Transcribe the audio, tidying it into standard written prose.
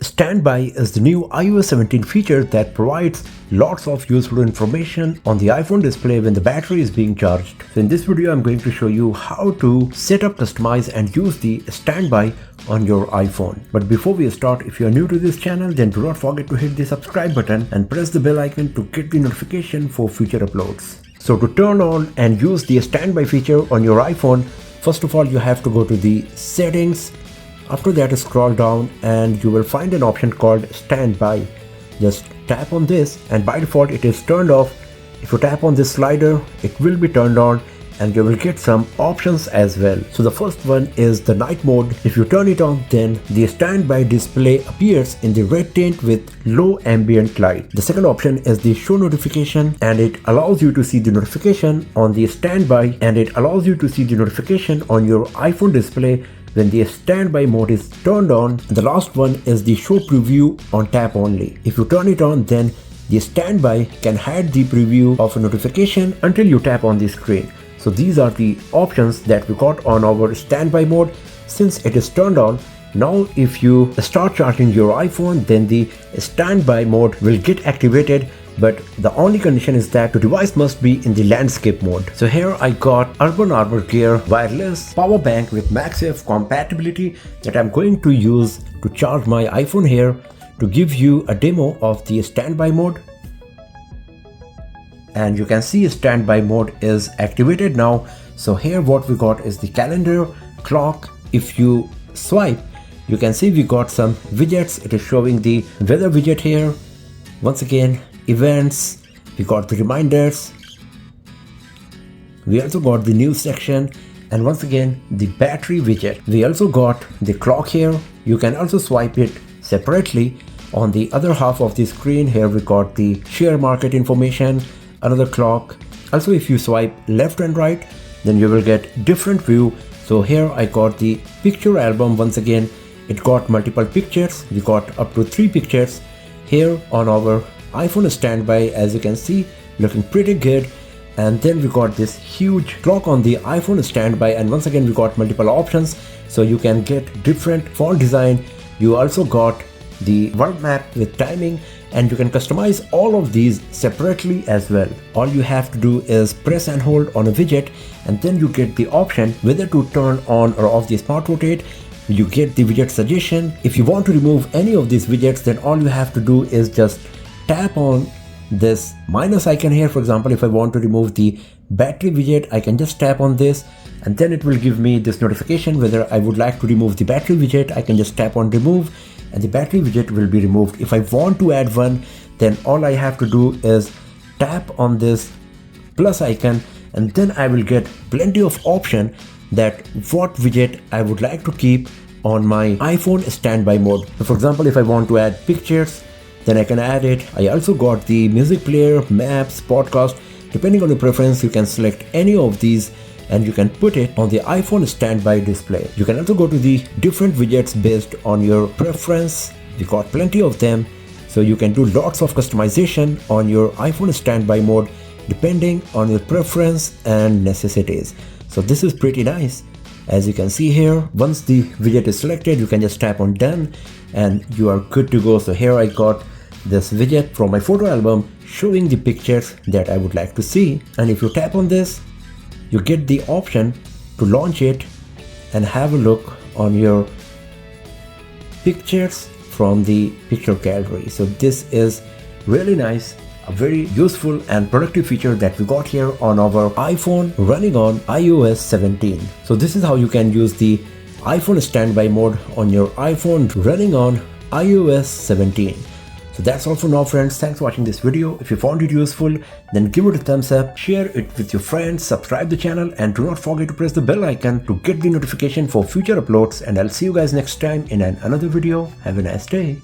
Standby is the new iOS 17 feature that provides lots of useful information on the iPhone display when the battery is being charged. So in this video, I'm going to show you how to set up, customize and use the standby on your iPhone. But before we start, if you are new to this channel, then do not forget to hit the subscribe button and press the bell icon to get the notification for future uploads. So to turn on and use the standby feature on your iPhone, first of all, you have to go to the settings. After that, scroll down and you will find an option called standby. Just tap on this and by default it is turned off. If you tap on this slider, it will be turned on and you will get some options as well. So the first one is the night mode. If you turn it on, then the standby display appears in the red tint with low ambient light. The second option is the show notification, and it allows you to see the notification on the standby, and it allows you to see the notification on your iPhone display when the standby mode is turned on. And the last one is the show preview on tap only. If you turn it on, then the standby can hide the preview of a notification until you tap on the screen. So these are the options that we got on our standby mode since it is turned on. Now if you start charging your iPhone, then the standby mode will get activated, but the only condition is that the device must be in the landscape mode. So here I got Urban Arbor Gear wireless power bank with MagSafe compatibility that I'm going to use to charge my iPhone here to give you a demo of the standby mode. And you can see standby mode is activated now. So here what we got is the calendar, clock. If you swipe, you can see we got some widgets. It is showing the weather widget here. Once again, events, we got the reminders, we also got the news section, and once again the battery widget. We also got the clock here. You can also swipe it separately. On the other half of the screen here we got the share market information, another clock. Also if you swipe left and right, then you will get different view. So here I got the picture album. Once again, it got multiple pictures. We got up to 3 pictures here on our iPhone standby, as you can see, looking pretty good. And then we got this huge clock on the iPhone standby, and once again we got multiple options, so you can get different font design. You also got the world map with timing, and you can customize all of these separately as well. All you have to do is press and hold on a widget, and then you get the option whether to turn on or off the smart rotate. You get the widget suggestion. If you want to remove any of these widgets, then all you have to do is just tap on this minus icon here. For example, if I want to remove the battery widget, I can just tap on this and then it will give me this notification whether I would like to remove the battery widget. I can just tap on remove and the battery widget will be removed. If I want to add one, then all I have to do is tap on this plus icon, and then I will get plenty of option that what widget I would like to keep on my iPhone standby mode. So for example, if I want to add pictures, then I can add it. I also got the music player, maps, podcast. Depending on your preference, you can select any of these and you can put it on the iPhone standby display. You can also go to the different widgets based on your preference. We got plenty of them, so you can do lots of customization on your iPhone standby mode depending on your preference and necessities. So this is pretty nice. As you can see here, once the widget is selected, you can just tap on done and you are good to go. So here I got this widget from my photo album showing the pictures that I would like to see. And if you tap on this, you get the option to launch it and have a look on your pictures from the picture gallery. So this is really nice. A very useful and productive feature that we got here on our iPhone running on iOS 17. So this is how you can use the iPhone standby mode on your iPhone running on iOS 17. So that's all for now, friends. Thanks for watching this video. If you found it useful, then give it a thumbs up, share it with your friends, subscribe the channel, and do not forget to press the bell icon to get the notification for future uploads. And I'll see you guys next time in another video. Have a nice day.